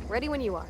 Ready when you are.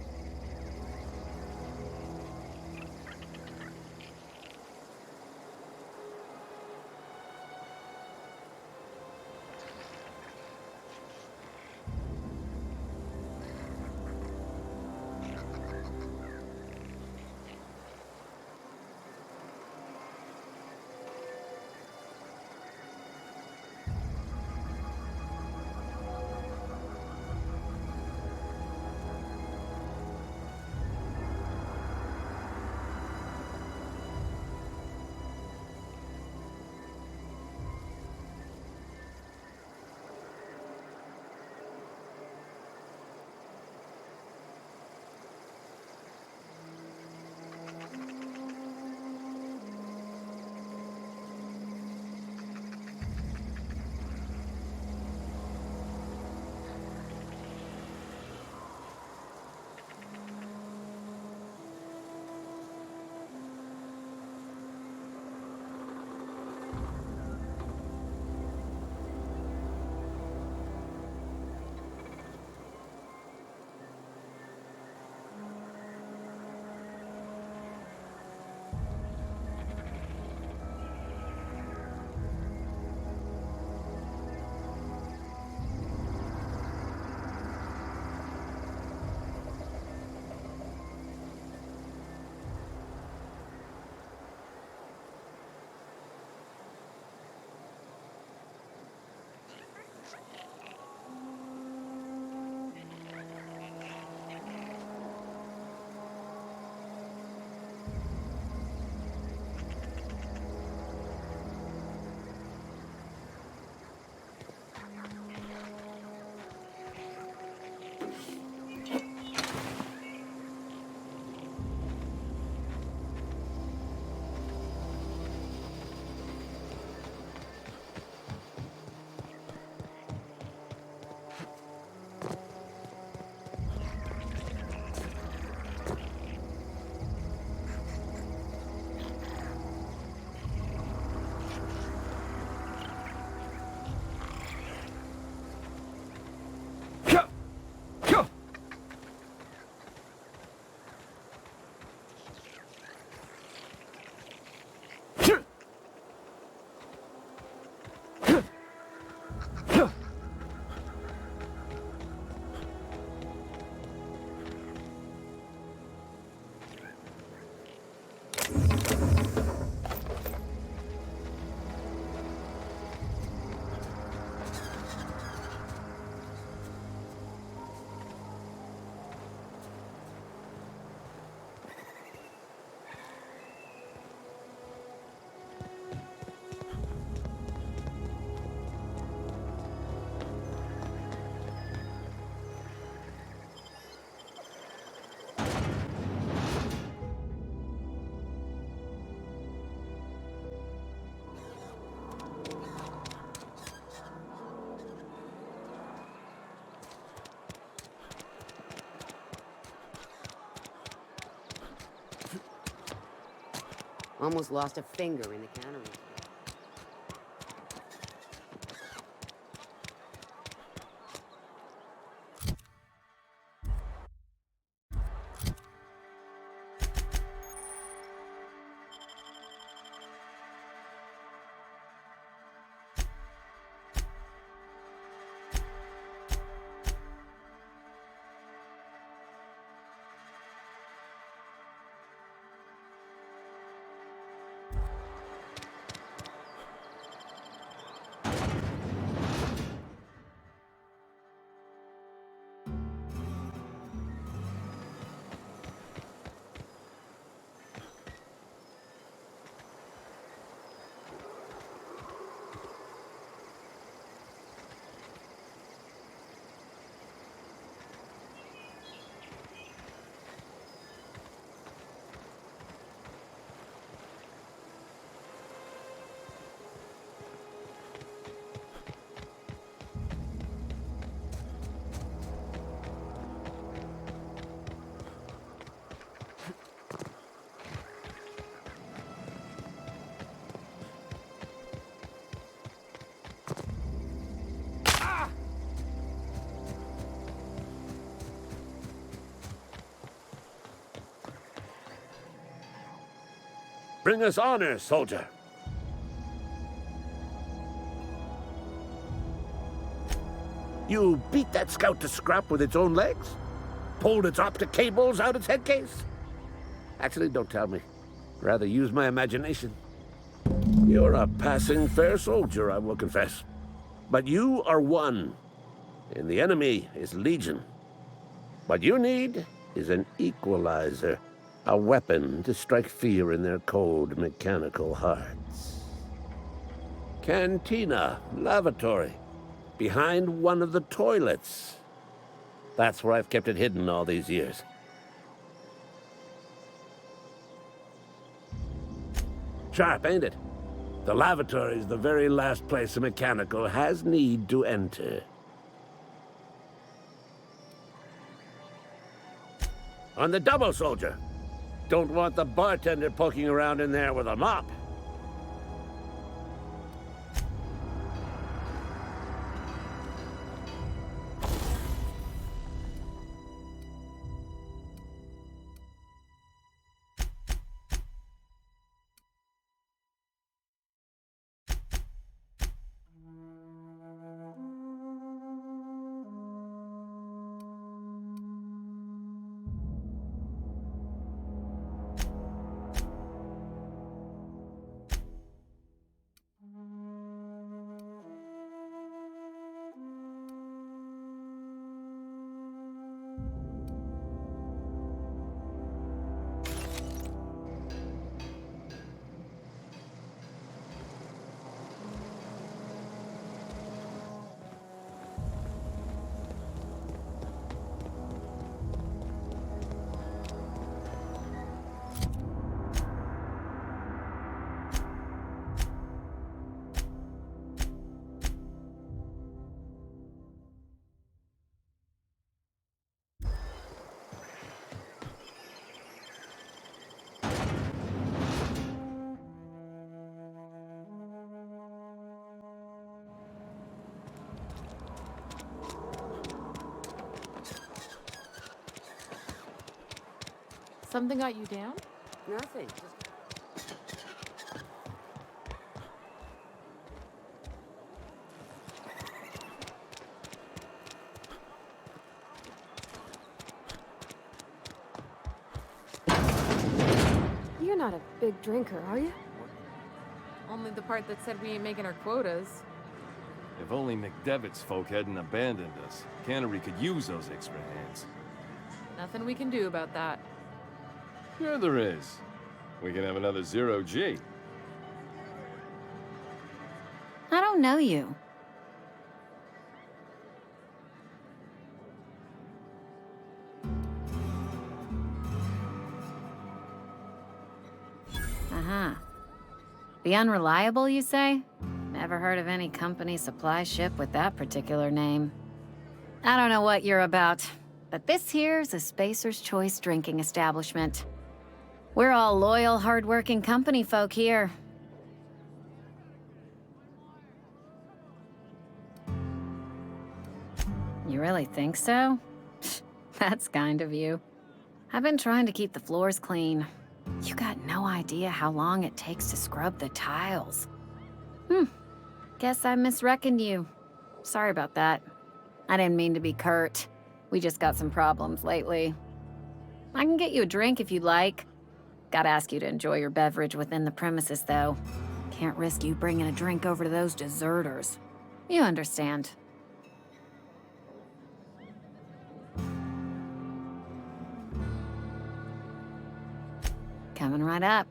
Almost lost a finger in the cannery. Bring us honor, soldier. You beat that scout to scrap with its own legs? Pulled its optic cables out its head case? Actually, don't tell me. Rather use my imagination. You're a passing fair soldier, I will confess. But you are one, and the enemy is legion. What you need is an equalizer, a weapon to strike fear in their cold, mechanical hearts. Cantina, lavatory, behind one of the toilets. That's where I've kept it hidden all these years. Sharp, ain't it? The lavatory is the very last place a mechanical has need to enter. On the double, soldier. Don't want the bartender poking around in there with a mop. Something got you down? Nothing. You're not a big drinker, are you? Only the part that said we ain't making our quotas. If only McDevitt's folk hadn't abandoned us. Cannery could use those extra hands. Nothing we can do about that. Sure there is. We can have another 0G. I don't know you. Uh-huh. The Unreliable, you say? Never heard of any company supply ship with that particular name. I don't know what you're about, but this here's a Spacer's Choice drinking establishment. We're all loyal, hard-working company folk here. You really think so? That's kind of you. I've been trying to keep the floors clean. You got no idea how long it takes to scrub the tiles. Guess I misreckoned you. Sorry about that. I didn't mean to be curt. We just got some problems lately. I can get you a drink if you'd like. Gotta ask you to enjoy your beverage within the premises, though. Can't risk you bringing a drink over to those deserters. You understand. Coming right up.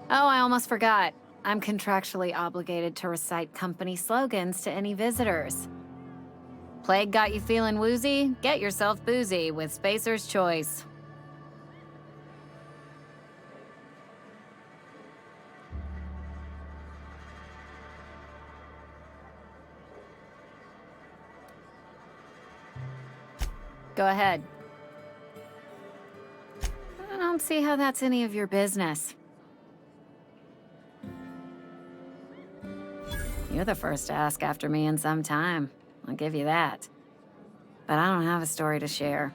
Oh, I almost forgot. I'm contractually obligated to recite company slogans to any visitors. Plague got you feeling woozy? Get yourself boozy with Spacer's Choice. Go ahead. I don't see how that's any of your business. You're the first to ask after me in some time. I'll give you that. But I don't have a story to share.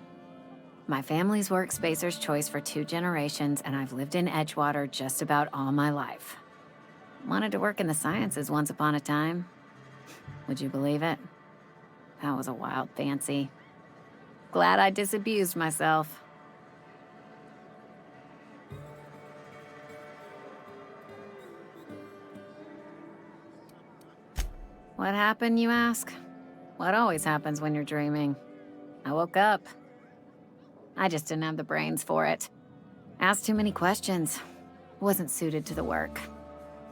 My family's worked Spacer's Choice for 2 generations, and I've lived in Edgewater just about all my life. Wanted to work in the sciences once upon a time. Would you believe it? That was a wild fancy. Glad I disabused myself. What happened, you ask? What always happens when you're dreaming? I woke up. I just didn't have the brains for it. Asked too many questions. Wasn't suited to the work.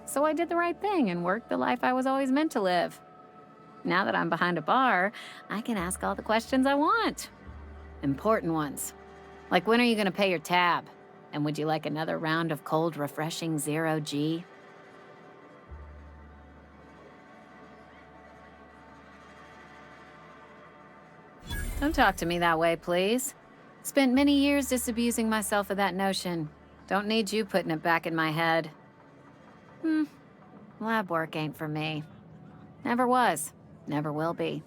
So I did the right thing and worked the life I was always meant to live. Now that I'm behind a bar, I can ask all the questions I want. Important ones. Like, when are you gonna pay your tab? And would you like another round of cold, refreshing 0G? Don't talk to me that way, please. Spent many years disabusing myself of that notion. Don't need you putting it back in my head. Lab work ain't for me. Never was. Never will be.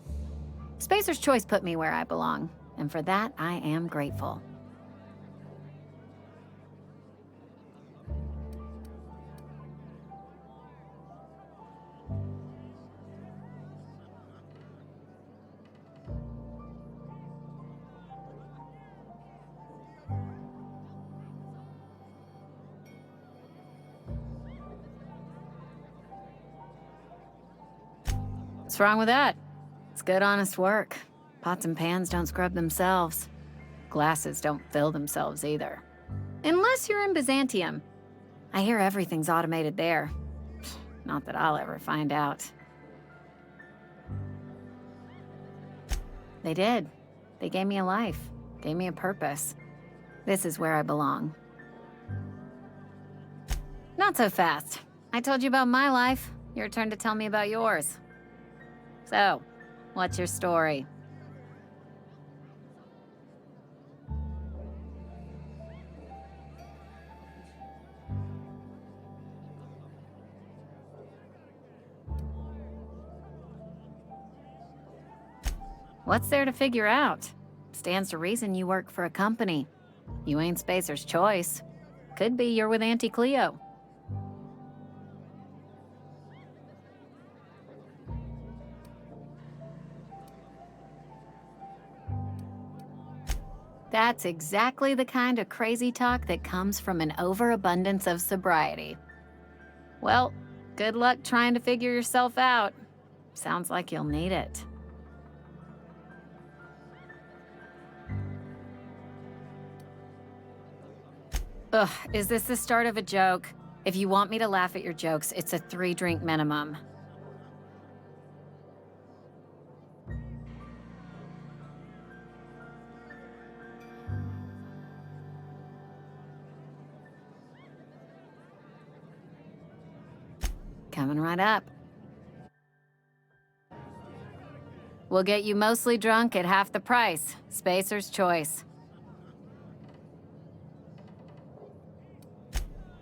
Spacer's Choice put me where I belong, and for that, I am grateful. What's wrong with that? It's good, honest work. Pots and pans don't scrub themselves. Glasses don't fill themselves either. Unless you're in Byzantium. I hear everything's automated there. Not that I'll ever find out. They did. They gave me a life. Gave me a purpose. This is where I belong. Not so fast. I told you about my life. Your turn to tell me about yours. So, what's your story? What's there to figure out? Stands to reason you work for a company. You ain't Spacer's Choice. Could be you're with Auntie Cleo. That's exactly the kind of crazy talk that comes from an overabundance of sobriety. Well, good luck trying to figure yourself out. Sounds like you'll need it. Ugh, is this the start of a joke? If you want me to laugh at your jokes, it's a 3-drink minimum. Coming right up. We'll get you mostly drunk at half the price. Spacer's Choice.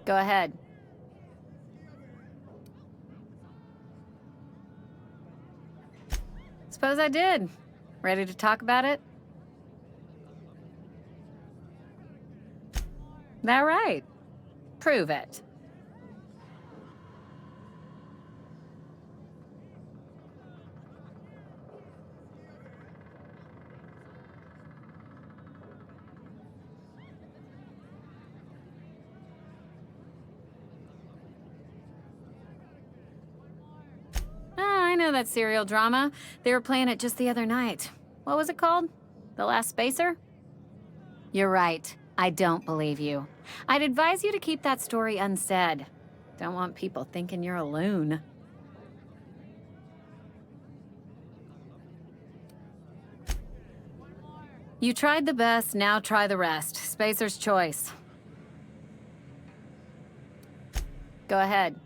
Go ahead. Suppose I did. Ready to talk about it? That right? Prove it. I know that serial drama. They were playing it just the other night. What was it called? The Last Spacer? You're right. I don't believe you. I'd advise you to keep that story unsaid. Don't want people thinking you're a loon. You tried the best, now try the rest. Spacer's choice. Go ahead.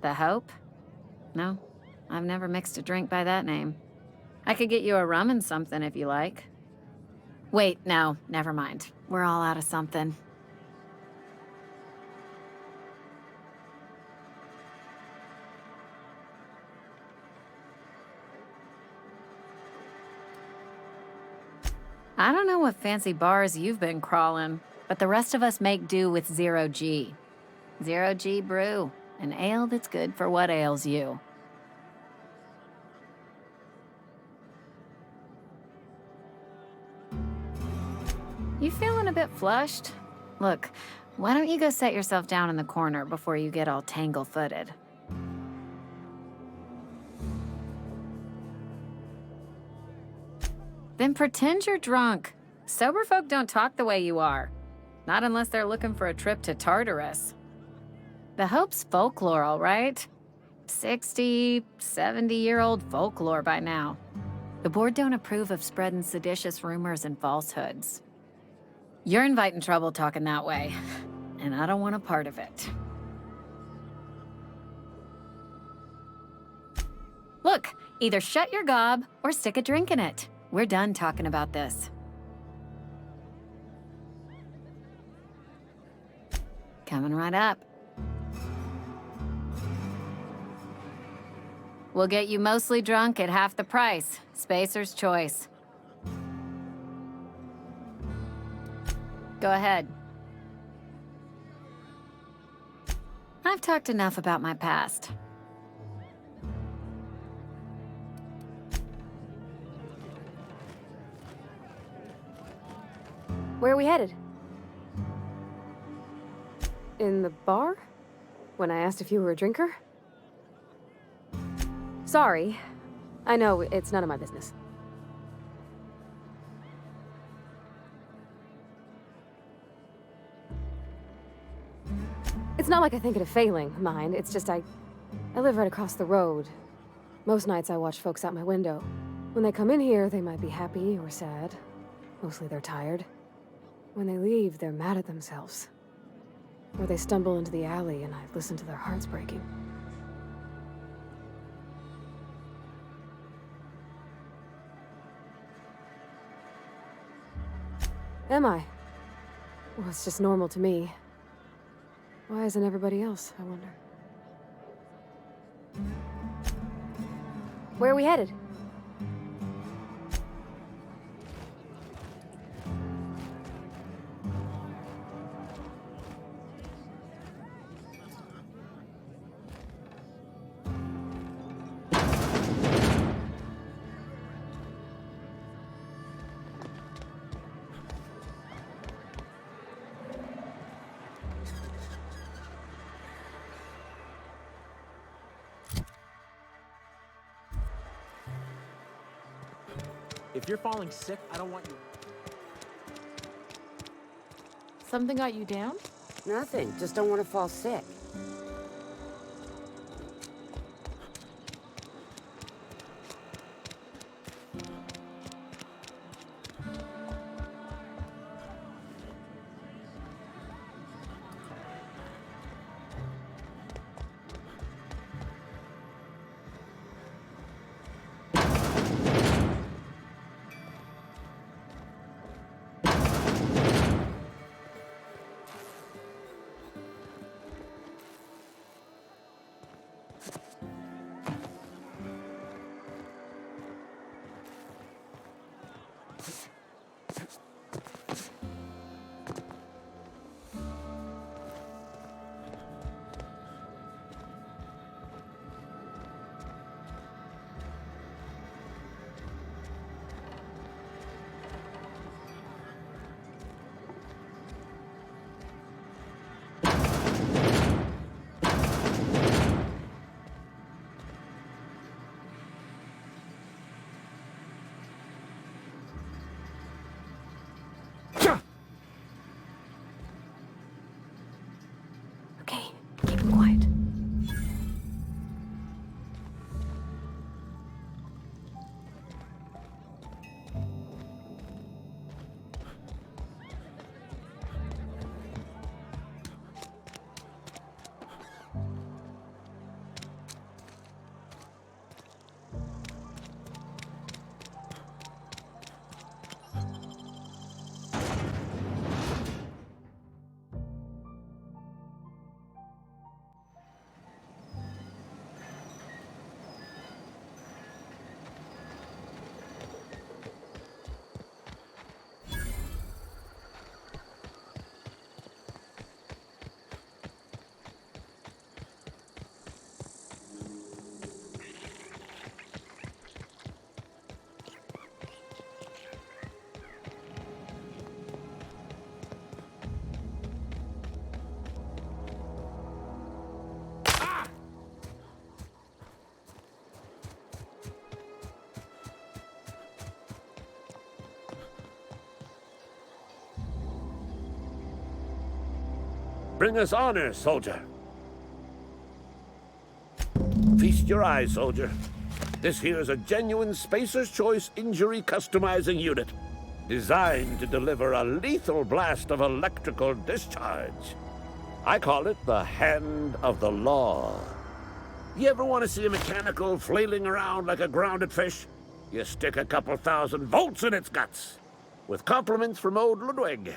The Hope? No, I've never mixed a drink by that name. I could get you a rum and something if you like. Wait, no, never mind. We're all out of something. I don't know what fancy bars you've been crawling, but the rest of us make do with 0G. 0G brew, an ale that's good for what ails you. You feeling a bit flushed? Look, why don't you go set yourself down in the corner before you get all tangle-footed? Then pretend you're drunk. Sober folk don't talk the way you are. Not unless they're looking for a trip to Tartarus. The Hope's folklore, all right? 60, 70-year-old folklore by now. The board don't approve of spreading seditious rumors and falsehoods. You're inviting trouble talking that way, and I don't want a part of it. Look, either shut your gob or stick a drink in it. We're done talking about this. Coming right up. We'll get you mostly drunk at half the price. Spacer's choice. Go ahead. I've talked enough about my past. Where are we headed? In the bar? When I asked if you were a drinker? Sorry. I know, it's none of my business. It's not like I think it a failing, mind. It's just I live right across the road. Most nights I watch folks out my window. When they come in here, they might be happy or sad. Mostly they're tired. When they leave, they're mad at themselves. Or they stumble into the alley and I listen to their hearts breaking. Am I? Well, it's just normal to me. Why isn't everybody else, I wonder? Where are we headed? If you're falling sick, I don't want you. Something got you down? Nothing. Just don't want to fall sick. quiet. Bring us honor, soldier. Feast your eyes, soldier. This here's a genuine Spacer's Choice injury customizing unit, designed to deliver a lethal blast of electrical discharge. I call it the Hand of the Law. You ever want to see a mechanical flailing around like a grounded fish? You stick a couple thousand volts in its guts. With compliments from old Ludwig.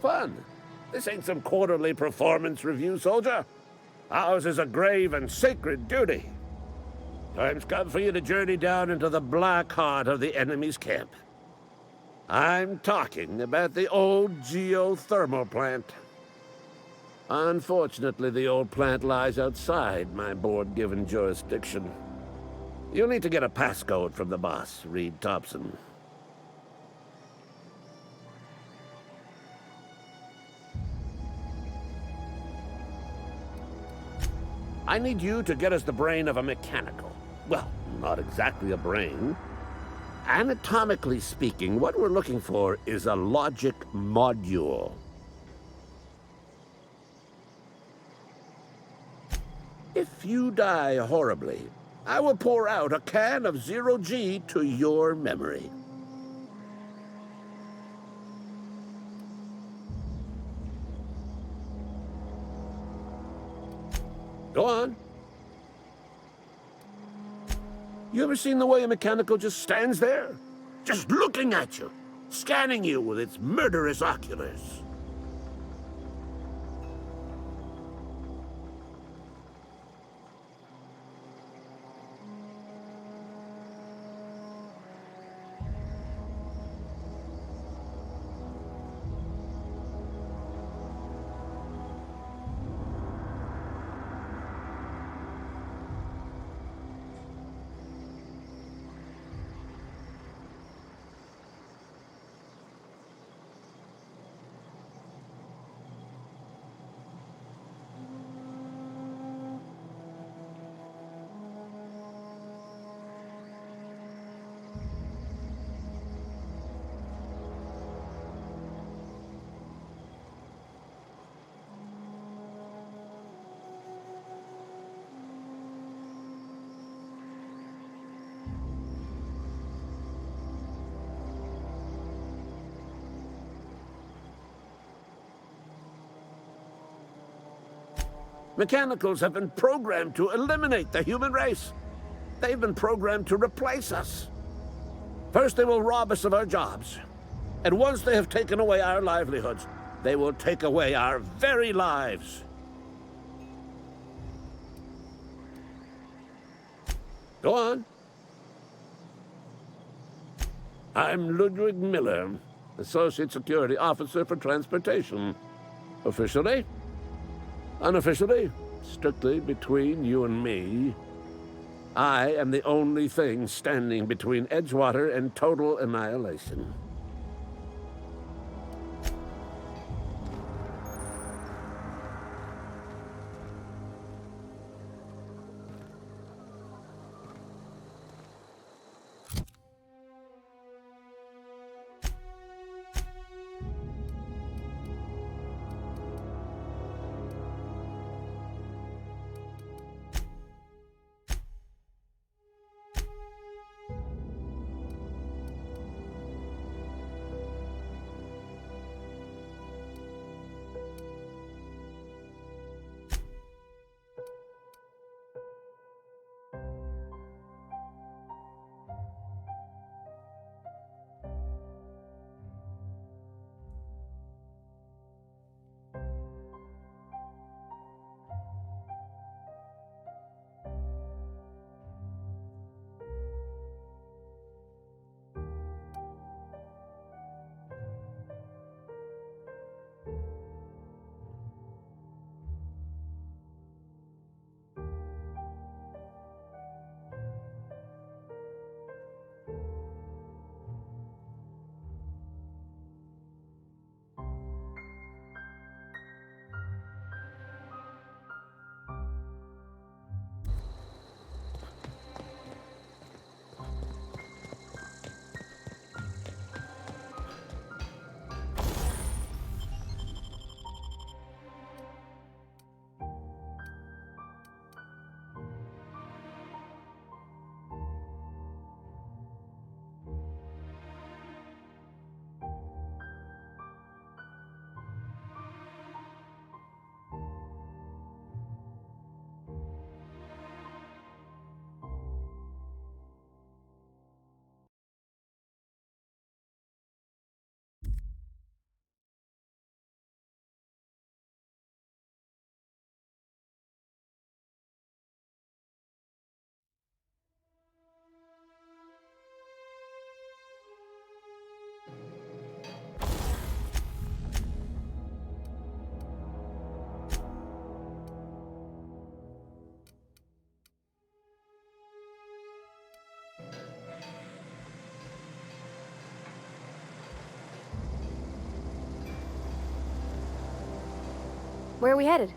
Fun. This ain't some quarterly performance review, soldier. Ours is a grave and sacred duty. Time's come for you to journey down into the black heart of the enemy's camp. I'm talking about the old geothermal plant. Unfortunately, the old plant lies outside my board-given jurisdiction. You'll need to get a passcode from the boss, Reed Thompson. I need you to get us the brain of a mechanical. Well, not exactly a brain. Anatomically speaking, what we're looking for is a logic module. If you die horribly, I will pour out a can of zero-G to your memory. Go on. You ever seen the way a mechanical just stands there? Just looking at you, scanning you with its murderous oculars. Mechanicals have been programmed to eliminate the human race. They've been programmed to replace us. First, they will rob us of our jobs. And once they have taken away our livelihoods, they will take away our very lives. Go on. I'm Ludwig Miller, Associate Security Officer for Transportation. Officially? Unofficially, strictly between you and me, I am the only thing standing between Edgewater and total annihilation. Where are we headed?